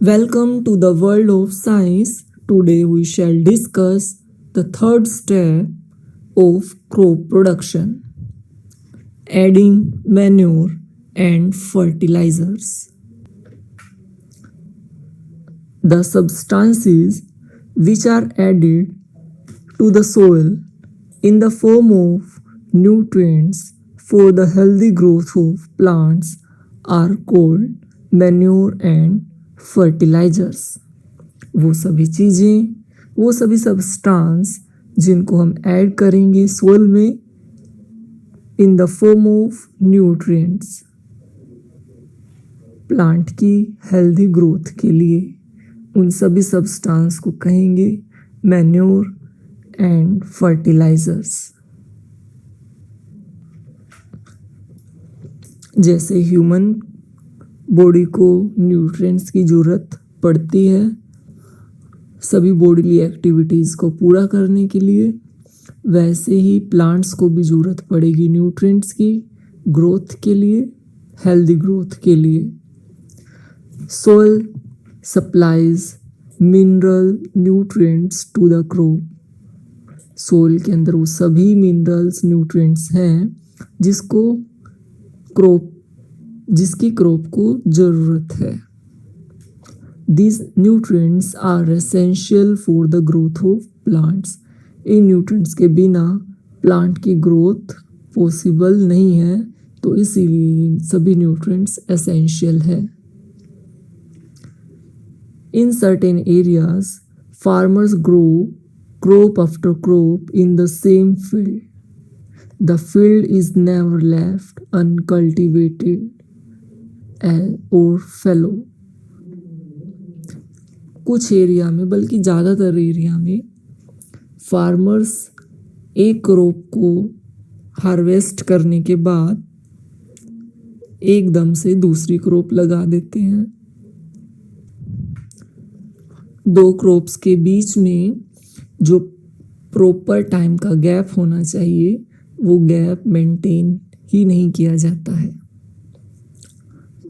Welcome to the world of science. Today we shall discuss the third step of crop production, adding manure and fertilizers. The substances which are added to the soil in the form of nutrients for the healthy growth of plants are called manure and fertilisers. वो सभी चीज़ें, वो सभी substance जिनको हम add करेंगे soil में in the form of nutrients plant की हेल्दी ग्रोथ के लिए, उन सभी सब्सटेंस को कहेंगे मैन्योर एंड फर्टिलाइजर्स। जैसे ह्यूमन बॉडी को न्यूट्रिएंट्स की ज़रूरत पड़ती है सभी बॉडीली एक्टिविटीज़ को पूरा करने के लिए, वैसे ही प्लांट्स को भी ज़रूरत पड़ेगी न्यूट्रिएंट्स की ग्रोथ के लिए, हेल्दी ग्रोथ के लिए। Soil supplies mineral nutrients to the crop. Soil के अंदर वो सभी मिनरल्स न्यूट्रिएंट्स हैं जिसकी क्रॉप को ज़रूरत है। These nutrients are essential for the growth of plants. In nutrients के बिना प्लांट की ग्रोथ पॉसिबल नहीं है, तो इसीलिए सभी न्यूट्रिएंट्स एसेंशियल है। In certain areas, farmers grow crop after crop in the same field. The field is never left uncultivated और fallow. कुछ एरिया में, बल्कि ज़्यादातर एरिया में, फार्मर्स एक क्रॉप को हार्वेस्ट करने के बाद एकदम से दूसरी क्रॉप लगा देते हैं। दो क्रॉप्स के बीच में जो प्रॉपर टाइम का गैप होना चाहिए वो गैप मेंटेन ही नहीं किया जाता है।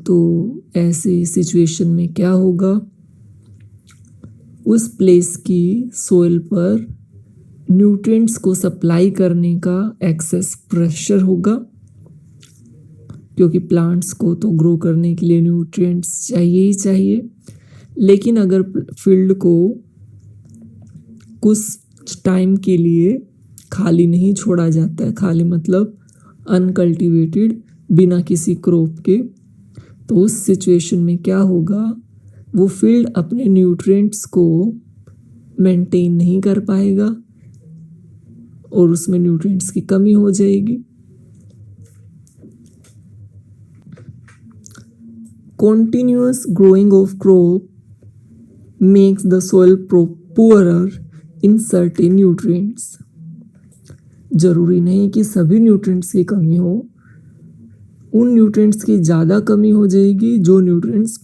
तो ऐसे सिचुएशन में क्या होगा, उस प्लेस की सोइल पर न्यूट्रिएंट्स को सप्लाई करने का एक्सेस प्रेशर होगा, क्योंकि प्लांट्स को तो ग्रो करने के लिए न्यूट्रिएंट्स चाहिए ही चाहिए। लेकिन अगर फील्ड को कुछ टाइम के लिए खाली नहीं छोड़ा जाता है, खाली मतलब अनकल्टिवेटेड, बिना किसी क्रॉप के, तो उस सिचुएशन में क्या होगा, वो फील्ड अपने न्यूट्रिएंट्स को मेंटेन नहीं कर पाएगा और उसमें न्यूट्रिएंट्स की कमी हो जाएगी। Continuous growing of crop makes the soil poorer in certain nutrients. जरूरी नहीं कि सभी न्यूट्रिएंट्स की कमी हो, उन न्यूट्रिएंट्स की ज़्यादा कमी हो जाएगी जो न्यूट्रिएंट्स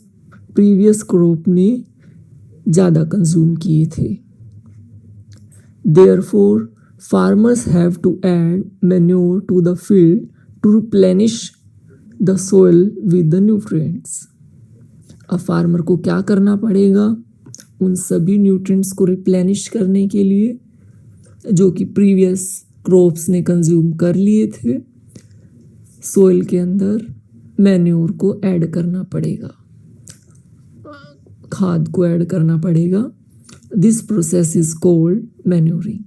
प्रीवियस क्रॉप ने ज़्यादा कंज्यूम किए थे। Therefore, farmers have to add manure to the field to replenish the soil with the nutrients. अब फार्मर को क्या करना पड़ेगा, उन सभी न्यूट्रिएंट्स को रिप्लेनिश करने के लिए जो कि प्रीवियस क्रॉप्स ने कंज्यूम कर लिए थे, सोइल के अंदर मैन्योर को ऐड करना पड़ेगा, खाद को ऐड करना पड़ेगा। This process is called manuring.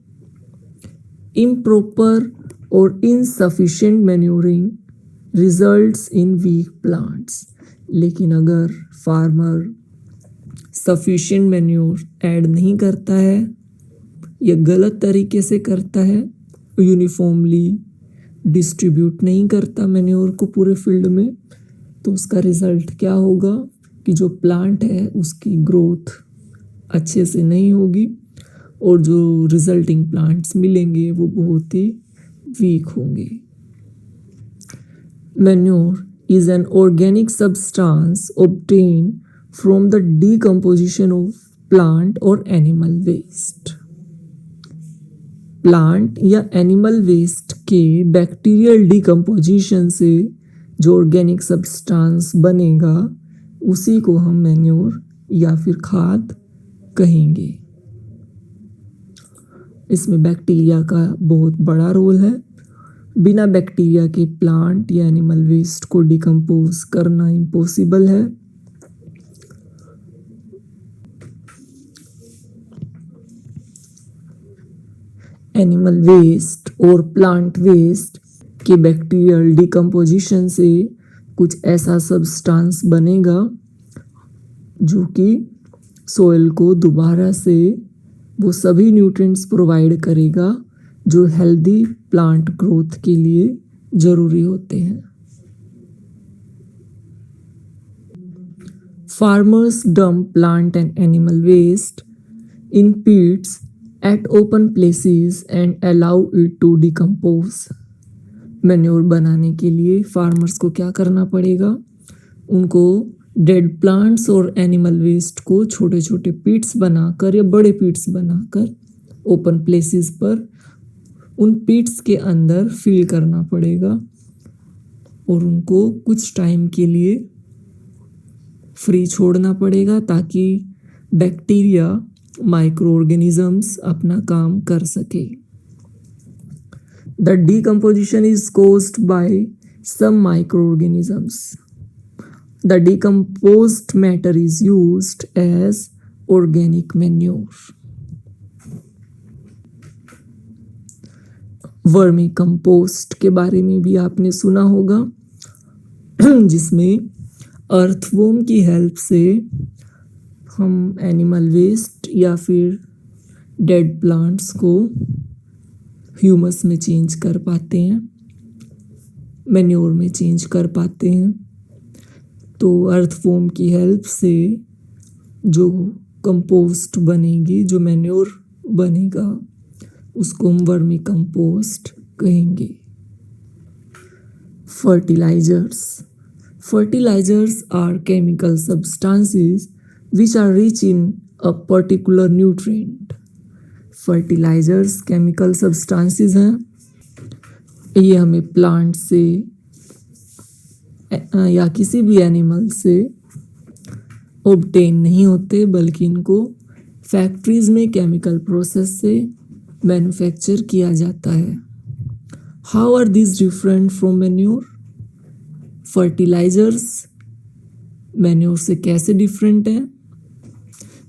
Improper और insufficient manuring results in weak plants. लेकिन अगर फार्मर सफिशिएंट मैन्योर ऐड नहीं करता है या गलत तरीके से करता है, यूनिफॉर्मली डिस्ट्रीब्यूट नहीं करता मैन्योर को पूरे फील्ड में, तो उसका रिज़ल्ट क्या होगा कि जो प्लांट है उसकी ग्रोथ अच्छे से नहीं होगी और जो रिजल्टिंग प्लांट्स मिलेंगे वो बहुत ही वीक होंगे। Manure is an organic substance obtained from the decomposition of plant और एनिमल वेस्ट। प्लांट या एनिमल वेस्ट के बैक्टीरियल डीकम्पोजिशन से जो ऑर्गेनिक सब्सटेंस बनेगा उसी को हम मैन्योर या फिर खाद कहेंगे। इसमें बैक्टीरिया का बहुत बड़ा रोल है। बिना बैक्टीरिया के प्लांट या एनिमल वेस्ट को डिकम्पोज करना इम्पॉसिबल है। एनिमल वेस्ट और प्लांट वेस्ट के बैक्टीरियल डिकम्पोजिशन से कुछ ऐसा सब्सटेंस बनेगा जो कि सोइल को दोबारा से वो सभी न्यूट्रिएंट्स प्रोवाइड करेगा जो हेल्दी प्लांट ग्रोथ के लिए ज़रूरी होते हैं। Farmers dump plant and animal waste in pits at open places and allow it to decompose। Manure बनाने के लिए फार्मर्स को क्या करना पड़ेगा, उनको डेड प्लांट्स और एनिमल वेस्ट को छोटे छोटे पिट्स बनाकर या बड़े पिट्स बनाकर ओपन प्लेसेस पर उन पिट्स के अंदर फिल करना पड़ेगा और उनको कुछ टाइम के लिए फ्री छोड़ना पड़ेगा ताकि बैक्टीरिया माइक्रो ऑर्गेनिजम्स अपना काम कर सके। The decomposition is caused by some microorganisms. The decomposed matter is used as organic manure. Vermicompost के बारे में भी आपने सुना होगा जिसमें अर्थवॉर्म की हेल्प से हम एनिमल वेस्ट या फिर डेड प्लांट्स को ह्यूमस में चेंज कर पाते हैं, मैन्योर में चेंज कर पाते हैं। तो अर्थवॉर्म की हेल्प से जो कंपोस्ट बनेगी, जो मैन्योर बनेगा, उसको हम वर्मी कंपोस्ट कहेंगे। Fertilisers are chemical substances which are rich in a particular nutrient। Fertilisers chemical substances हैं। ये हमें प्लांट से या किसी भी एनिमल से ऑब्टेन नहीं होते, बल्कि इनको फैक्ट्रीज में केमिकल प्रोसेस से मैन्युफैक्चर किया जाता है। How are this different from manure? Fertilisers manure से कैसे डिफरेंट है?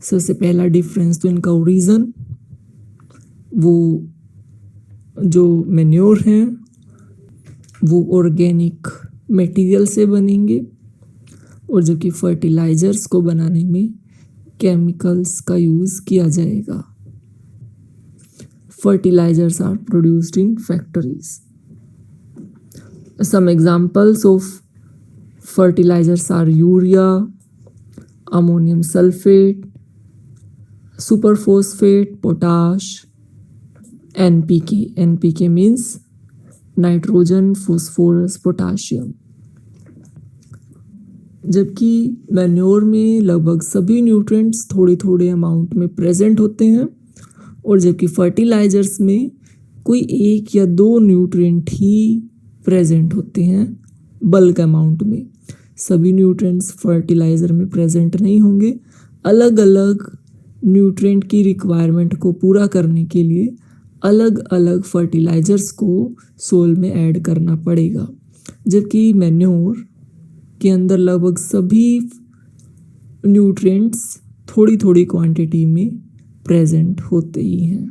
सबसे पहला डिफरेंस तो इनका ओरिजिन, वो जो मैन्योर हैं वो ऑर्गेनिक मटेरियल से बनेंगे और जबकि फर्टिलाइजर्स को बनाने में केमिकल्स का यूज़ किया जाएगा। Fertilisers are produced in factories. Some examples of fertilisers are urea, ammonium sulphate, super phosphate, potash, NPK। NPK means nitrogen, phosphorus, potassium. जबकि मैन्योर में लगभग सभी न्यूट्रिएंट्स थोड़े थोड़े अमाउंट में प्रेजेंट होते हैं और जबकि फर्टिलाइजर्स में कोई एक या दो न्यूट्रिएंट ही प्रेजेंट होते हैं बल्क अमाउंट में। सभी न्यूट्रिएंट्स फर्टिलाइज़र में प्रेजेंट नहीं होंगे। अलग अलग न्यूट्रिएंट की रिक्वायरमेंट को पूरा करने के लिए अलग अलग फर्टिलाइजर्स को सोइल में ऐड करना पड़ेगा। जबकि मैन्योर के अंदर लगभग सभी न्यूट्रिएंट्स थोड़ी थोड़ी क्वांटिटी में प्रेजेंट होते ही हैं।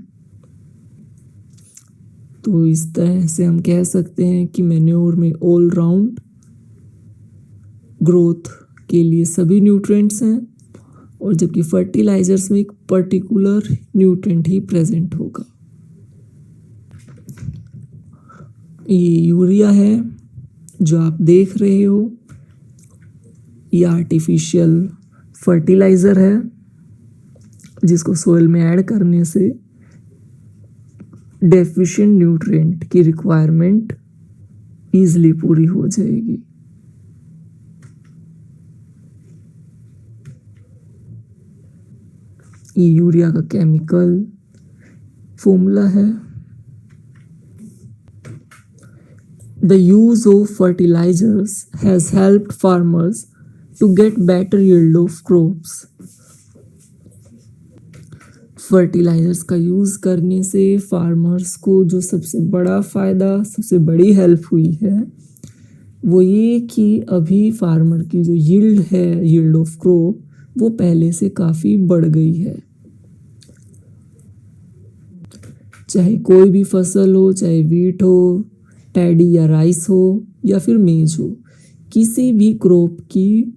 तो इस तरह से हम कह सकते हैं कि मैन्योर में ऑल राउंड ग्रोथ के लिए सभी न्यूट्रिएंट्स हैं और जबकि फर्टिलाइजर्स में एक पर्टिकुलर न्यूट्रिएंट ही प्रेजेंट होगा। ये यूरिया है जो आप देख रहे हो, ये आर्टिफिशियल फर्टिलाइज़र है जिसको सोइल में ऐड करने से डेफिशिएंट न्यूट्रिएंट की रिक्वायरमेंट ईजिली पूरी हो जाएगी। ये यूरिया का केमिकल फॉर्मूला है। The use of fertilizers has helped farmers to get better yield of crops। Fertilisers का यूज़ करने से फार्मर्स को जो सबसे बड़ा फ़ायदा, सबसे बड़ी हेल्प हुई है वो ये कि अभी फार्मर की जो यील्ड है, यील्ड ऑफ क्रॉप, वो पहले से काफ़ी बढ़ गई है। चाहे कोई भी फसल हो, चाहे वीट हो, पैडी या राइस हो या फिर मेज हो, किसी भी क्रॉप की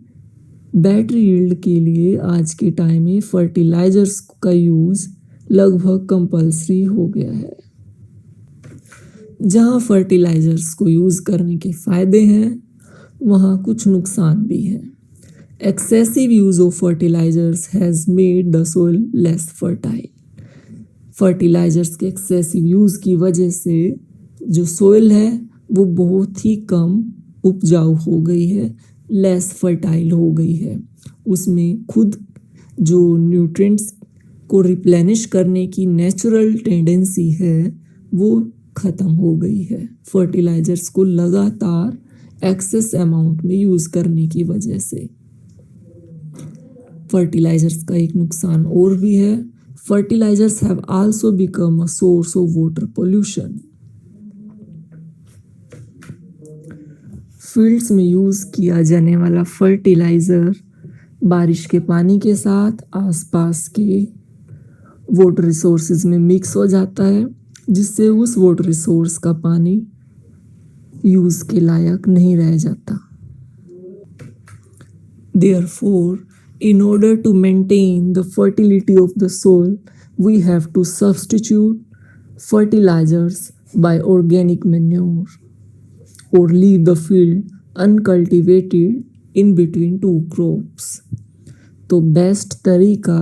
बेटर यील्ड के लिए आज के टाइम में फर्टिलाइजर्स का यूज़ लगभग कंपल्सरी हो गया है। जहाँ फर्टिलाइजर्स को यूज़ करने के फ़ायदे हैं, वहाँ कुछ नुकसान भी हैं। Excessive use of fertilisers has made the soil less fertile. Fertilisers के एक्सेसिव यूज़ की वजह से जो सोइल है वो बहुत ही कम उपजाऊ हो गई है, लेस फर्टाइल हो गई है। उसमें खुद जो न्यूट्रिएंट्स को रिप्लेनिश करने की नेचुरल टेंडेंसी है वो ख़त्म हो गई है, फर्टिलाइजर्स को लगातार एक्सेस अमाउंट में यूज़ करने की वजह से। फर्टिलाइजर्स का एक नुकसान और भी है, fertilisers have also become a source of water pollution. Fields में यूज़ किया जाने वाला फर्टिलाइज़र बारिश के पानी के साथ आसपास के वाटर रिसोर्सेज में मिक्स हो जाता है, जिससे उस वाटर रिसोर्स का पानी यूज़ के लायक नहीं रह जाता। Therefore, in order to maintain the fertility of the soil, we have to substitute fertilizers by organic manure or leave the field uncultivated in between two crops। तो बेस्ट तरीका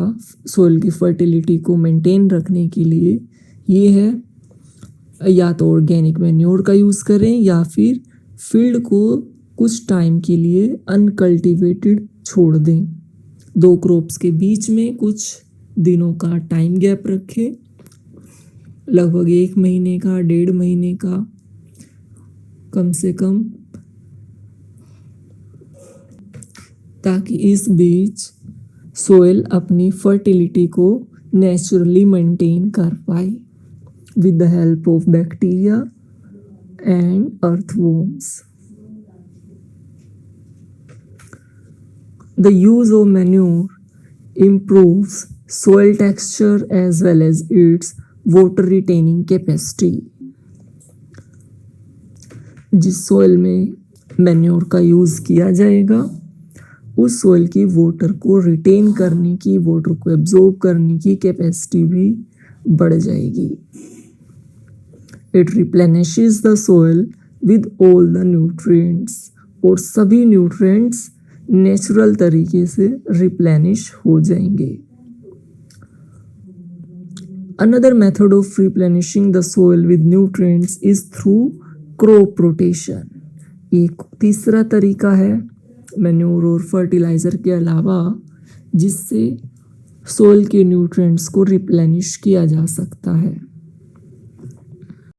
soil की fertility को maintain रखने के लिए ये है, या तो ऑर्गेनिक मैन्योर का यूज़ करें या फिर फील्ड को कुछ टाइम के लिए अनकल्टिवेटेड छोड़ दें। दो क्रॉप्स के बीच में कुछ दिनों का टाइम गैप रखें, लगभग 1 महीने का, 1.5 महीने का कम से कम, ताकि इस बीच सोइल अपनी फर्टिलिटी को नेचुरली मेंटेन कर पाए with the help of bacteria and earthworms। The use of manure improves soil texture as well as its water retaining capacity। जिस सोइल में मैन्योर का यूज़ किया जाएगा उस सोइल की वाटर को रिटेन करने की, वाटर को एब्जॉर्ब करने की कैपेसिटी भी बढ़ जाएगी। It replenishes the soil with all the nutrients, और सभी न्यूट्रिएंट्स नेचुरल तरीके से रिप्लेनिश हो जाएंगे। Another method of replenishing the soil with nutrients is through crop rotation। एक तीसरा तरीका है मैन्योर और फर्टिलाइज़र के अलावा जिससे सोइल के न्यूट्रिएंट्स को रिप्लेनिश किया जा सकता है।